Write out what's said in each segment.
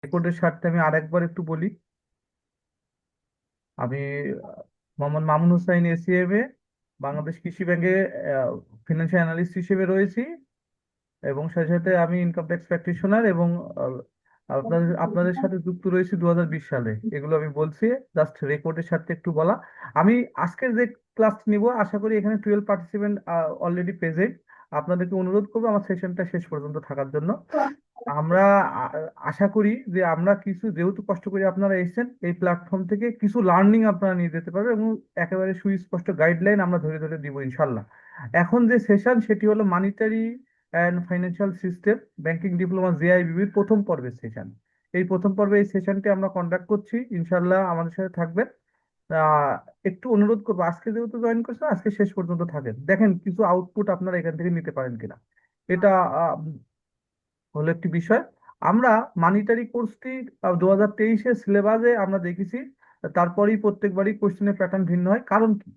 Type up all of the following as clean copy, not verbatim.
রেকর্ডের স্বার্থে আমি আরেকবার একটু বলি। আমি মোহাম্মদ মামুন হুসাইন, এসিএম এ বাংলাদেশ কৃষি ব্যাংকে ফিনান্সিয়াল অ্যানালিস্ট হিসেবে রয়েছি, এবং সাথে সাথে আমি ইনকাম ট্যাক্স প্র্যাকটিশনার, এবং আপনাদের আপনাদের সাথে যুক্ত রয়েছি 2020 সালে। এগুলো আমি বলছি জাস্ট রেকর্ডের সাথে একটু বলা। আমি আজকের যে ক্লাস নিব, আশা করি এখানে 12 পার্টিসিপেন্ট অলরেডি প্রেজেন্ট। আপনাদেরকে অনুরোধ করবো আমার সেশনটা শেষ পর্যন্ত থাকার জন্য। আমরা আ- আশা করি যে আমরা কিছু, যেহেতু কষ্ট করে আপনারা এসেছেন, এই প্ল্যাটফর্ম থেকে কিছু লার্নিং আপনারা নিয়ে যেতে পারবেন, এবং একেবারে সুস্পষ্ট গাইডলাইন আমরা ধরে ধরে দিব ইনশাল্লাহ। এখন যে সেশন সেটি হলো monetary and financial system banking diploma জেআইবিবির প্রথম পর্বের সেশন। এই প্রথম পর্বে এই সেশনটি আমরা কন্ডাক্ট করছি, ইনশাল্লাহ আমাদের সাথে থাকবেন। আহ একটু অনুরোধ করবো, আজকে যেহেতু জয়েন করছেন আজকে শেষ পর্যন্ত থাকেন, দেখেন কিছু আউটপুট আপনারা এখান থেকে নিতে পারেন কিনা। এটা হলো একটি বিষয়। আমরা মানিটারি কোর্সটি 2023-এর সিলেবাসে আমরা দেখেছি। তারপরেই প্রত্যেকবারই কোশ্চেনের প্যাটার্ন ভিন্ন হয়, কারণ কি?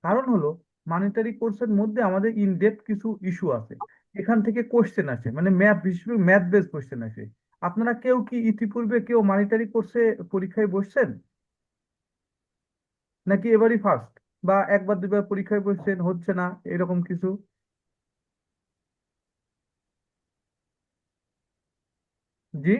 কারণ হলো মানিটারি কোর্সের মধ্যে আমাদের ইন ডেপথ কিছু ইস্যু আছে। এখান থেকে কোশ্চেন আসে, মানে ম্যাথ, বিশেষ করে ম্যাথ বেস কোশ্চেন আসে। আপনারা কেউ কি ইতিপূর্বে কেউ মানিটারি কোর্সে পরীক্ষায় বসছেন, নাকি এবারই ফার্স্ট, বা একবার দুবার পরীক্ষায় বসছেন হচ্ছে না এরকম কিছু? জি,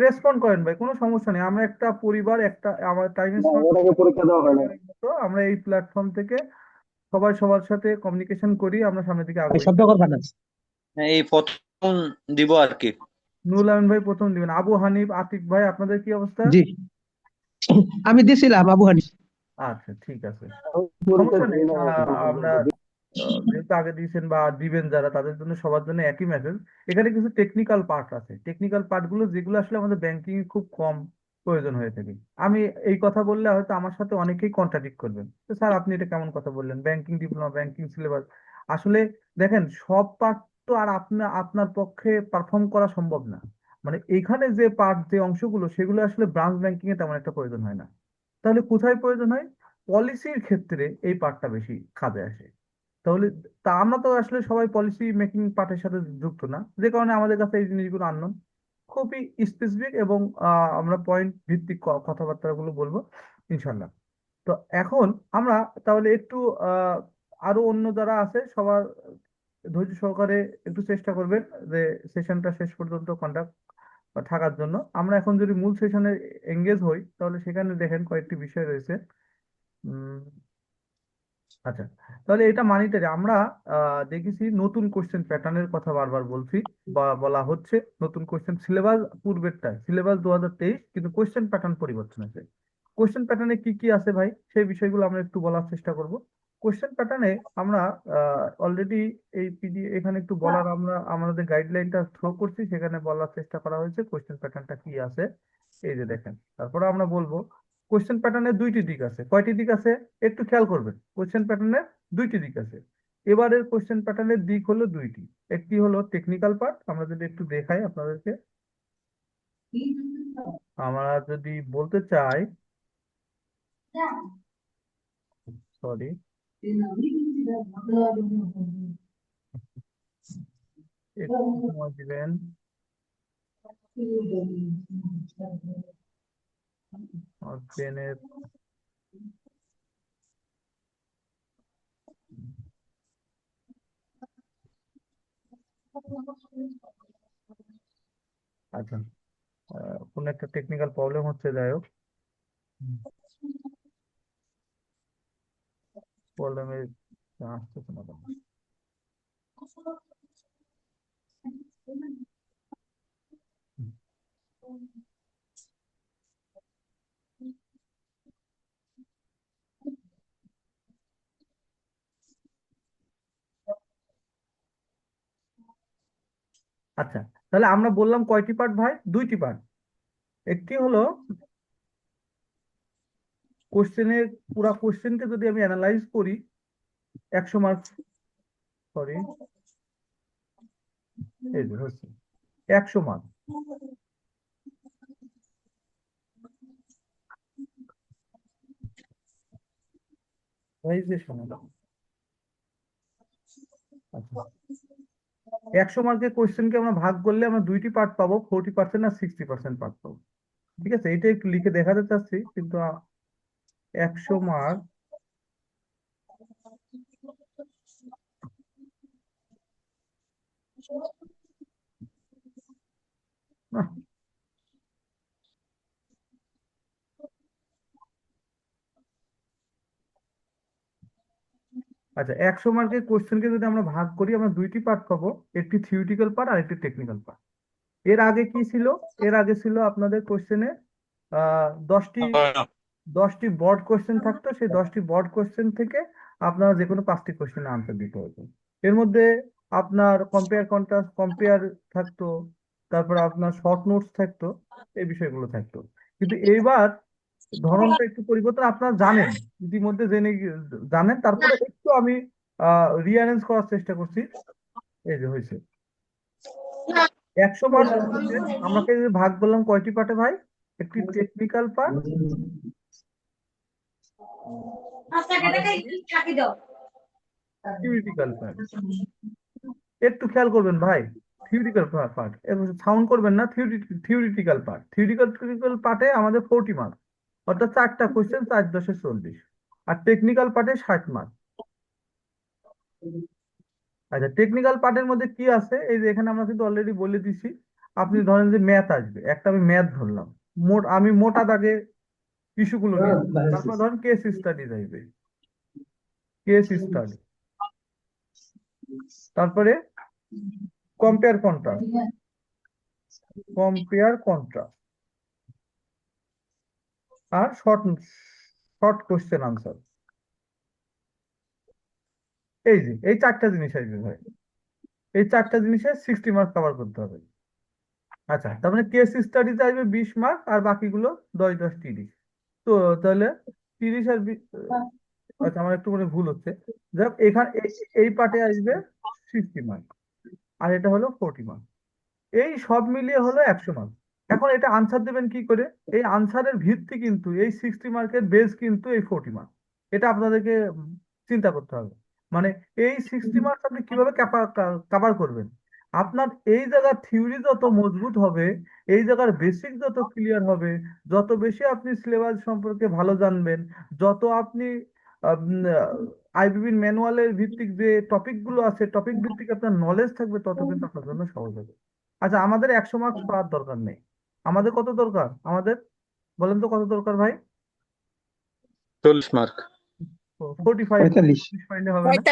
রেসপন্ড করেন ভাই, কোনো সমস্যা নেই। আমরা একটা পরিবার, একটা আমার টাইমের না, এর আগে পরীক্ষা দেওয়া হয় না। পরিবারের মতো আমরা এই প্ল্যাটফর্ম থেকে সবাই সবার সাথে কমিউনিকেশন করি, আমরা সামনের দিকে ভাই আগাবো। শব্দ করবেন না। হ্যাঁ, এই প্রথম দিব আর কি। নুরুল আমিন ভাই প্রথম দিবেন, আবু হানিফ, আতিক ভাই আপনাদের কি অবস্থা? জি, আমি দিছিলাম আবু হানিফ। আচ্ছা, ঠিক আছে, পরীক্ষা সমস্যা নেই। দিই না এখন আমরা পর্যন্ত। যেহেতু আগে দিয়েছেন বা দিবেন যারা, তাদের জন্য সবার জন্য একই মেসেজ। এখানে কিছু টেকনিক্যাল পার্ট আছে, টেকনিক্যাল পার্ট গুলো যেগুলো আসলে আমাদের ব্যাংকিং এ খুব কম প্রয়োজন হয়ে থাকে। আমি এই কথা বললে হয়তো আমার সাথে অনেকেই কন্ট্রাডিক্ট করবেন, তো স্যার আপনি এটা কেমন কথা বললেন, ব্যাংকিং ডিপ্লোমা, ব্যাংকিং সিলেবাস। আসলে দেখেন, সব পার্ট তো আর আপনার আপনার পক্ষে পারফর্ম করা সম্ভব না। মানে এখানে যে পার্ট, যে অংশগুলো, সেগুলো আসলে ব্রাঞ্চ ব্যাংকিং এ তেমন একটা প্রয়োজন হয় না। তাহলে কোথায় প্রয়োজন হয়? পলিসির ক্ষেত্রে এই পার্টটা বেশি কাজে আসে। তাহলে আমরা তো আসলে সবাই পলিসি মেকিং পার্টের সাথে যুক্ত না, যে কারণে আমাদের কাছে এই জিনিসগুলো আননোন। খুবই স্পেসিফিক, এবং আমরা পয়েন্ট ভিত্তিক কথাবার্তাগুলো বলবো ইনশাল্লাহ। তো এখন আমরা তাহলে একটু আহ আরো অন্য যারা আছে সবার ধৈর্য সহকারে একটু চেষ্টা করবেন যে সেশনটা শেষ পর্যন্ত কন্ডাক্ট বা থাকার জন্য। আমরা এখন যদি মূল সেশনে এঙ্গেজ হই, তাহলে সেখানে দেখেন কয়েকটি বিষয় রয়েছে। আচ্ছা, তাহলে এটা মানিটারি আমরা দেখেছি নতুন কোশ্চেন প্যাটার্নের কথা বারবার বলছি বা বলা হচ্ছে। নতুন কোশ্চেন সিলেবাস পূর্বেরটা সিলেবাস 2023, কিন্তু কোশ্চেন প্যাটার্ন পরিবর্তন আছে। কোশ্চেন প্যাটার্নে কি কি আছে ভাই, সেই বিষয়গুলো আমরা একটু বলার চেষ্টা করব। কোশ্চেন প্যাটার্নে আমরা অলরেডি এই এখানে একটু বলার, আমরা আমাদের গাইডলাইনটা থ্রো করছি, সেখানে বলার চেষ্টা করা হয়েছে কোশ্চেন প্যাটার্নটা কি আছে। এই যে দেখেন, তারপরে আমরা বলবো কোশ্চেন প্যাটার্নের দুইটি দিক আছে। কয়টি দিক আছে একটু খেয়াল করবেন, কোশ্চেন প্যাটার্নের দুইটি দিক আছে। এবারের কোশ্চেন প্যাটার্নের দিক হলো দুইটি। একটি হলো টেকনিক্যাল পার্ট, আমরা যদি একটু দেখাই আপনাদেরকে। আমরা যদি বলতে চাই, সরি, একটু সময় দিবেন। পেনের, আচ্ছা, কোন একটা টেকনিক্যাল প্রবলেম হচ্ছে, যাই হোক, প্রবলেমে আসতেছে না কেন? আচ্ছা, তাহলে আমরা বললাম কয়টি পার্ট ভাই, দুইটি পার্ট। একটি হলো কোশ্চেনের, পুরা কোশ্চেনকে যদি আমি অ্যানালাইজ করি, 100 মার্ক, সরি, এই যে হচ্ছে 100 মার্ক। এই যে শোনো, আচ্ছা, 100 মার্কের কোশ্চেনকে আমরা ভাগ করলে আমরা দুইটি পার্ট পাবো, 40% আর 60% পার্ট পাবো। ঠিক আছে, এটা একটু লিখে দেখাতে চাচ্ছি, কিন্তু 100 মার্ক আচ্ছা, 100 মার্কের কোশ্চেনকে যদি আমরা ভাগ করি আমরা দুইটি পার্ট পাবো, একটি থিওরিটিক্যাল পার্ট আর একটি টেকনিক্যাল পার্ট। এর আগে কি ছিল? এর আগে ছিল আপনাদের কোশ্চেনে 10টি 10টি বড কোশ্চেন থাকতো, সেই 10টি বড কোশ্চেন থেকে আপনার যে কোনো 5টি কোশ্চেনের আনসার দিতে হতো। এর মধ্যে আপনার কম্পেয়ার কন্ট্রাস্ট কম্পেয়ার থাকতো, তারপর আপনার শর্ট নোটস থাকতো, এই বিষয়গুলো থাকতো। কিন্তু এইবার ধরনটা একটু পরিবর্তন, আপনারা জানেন, ইতিমধ্যে জানেন, তারপরে একটু আমি রিঅ্যারেঞ্জ করার চেষ্টা করছি। এই যে হয়েছে 100 মার্ক কোশ্চেন আমাকে যে ভাগ করলাম কয়টি পার্টে ভাই? একটি টেকনিক্যাল পার্ট আর একটি থিওরিটিক্যাল পার্ট। একটু খেয়াল করবেন ভাই, থিওরিটিক্যাল পার্ট এবং সাউন্ড করবেন না, থিওরিটিক্যাল পার্ট। থিওরিটিক্যাল পার্টে আমাদের 40 মার্ক, অর্থাৎ 4টা কোশ্চেন, 4 10 40। আর টেকনিক্যাল পার্টে 60 মার্ক। আচ্ছা, টেকনিক্যাল পার্টের মধ্যে কি আছে, এই যে এখানে আমরা কিন্তু অলরেডি বলে দিছি। আপনি ধরেন যে ম্যাথ আসবে, একটা আমি ম্যাথ ধরলাম, আমি মোটা দাগে ইস্যুগুলো নিয়ে আসবো। তারপর ধরেন কেস স্টাডি আসবে, কেস স্টাডি, তারপরে কম্পেয়ার কন্ট্রাস্ট, কম্পেয়ার কন্ট্রাস্ট, আর শর্ট শর্ট কোশ্চেন আনসার। এই যে এই 4টা জিনিস আসবে ভাই, এই 4টা জিনিসে 60 মার্ক কভার করতে হবে। আচ্ছা, তার মানে কেস স্টাডিতে আসবে 20 মার্ক, আর বাকিগুলো 10 10 30। তো তাহলে 30 আর আচ্ছা, আমার একটু মানে ভুল হচ্ছে। যাক, এখানে এই পার্টে আসবে 60 মার্ক, আর এটা হলো 40 মার্ক। এই সব মিলিয়ে হলো 100 মার্ক। এখন এটা আনসার দেবেন কি করে? এই আনসারের ভিত্তি কিন্তু এই 60 মার্কের বেস কিন্তু এই 40 মার্ক। এটা আপনাদেরকে চিন্তা করতে হবে। মানে এই 60 মার্কস আপনি কিভাবে কাভার করবেন? আপনার এই জায়গার থিওরি যত মজবুত হবে, এই জায়গার বেসিক যত ক্লিয়ার হবে, যত বেশি আপনি সিলেবাস সম্পর্কে ভালো জানবেন, যত আপনি আইবিবির ম্যানুয়ালের ভিত্তিক যে টপিকগুলো আছে, টপিক ভিত্তিক আপনার নলেজ থাকবে, তত কিন্তু আপনার জন্য সহজ হবে। আচ্ছা, আমাদের 100 মার্কস পাওয়ার দরকার নেই। আমাদের কত দরকার? আমাদের বলেন তো কত দরকার ভাই? 40 মার্ক। 45 45 পাইলে হবে না?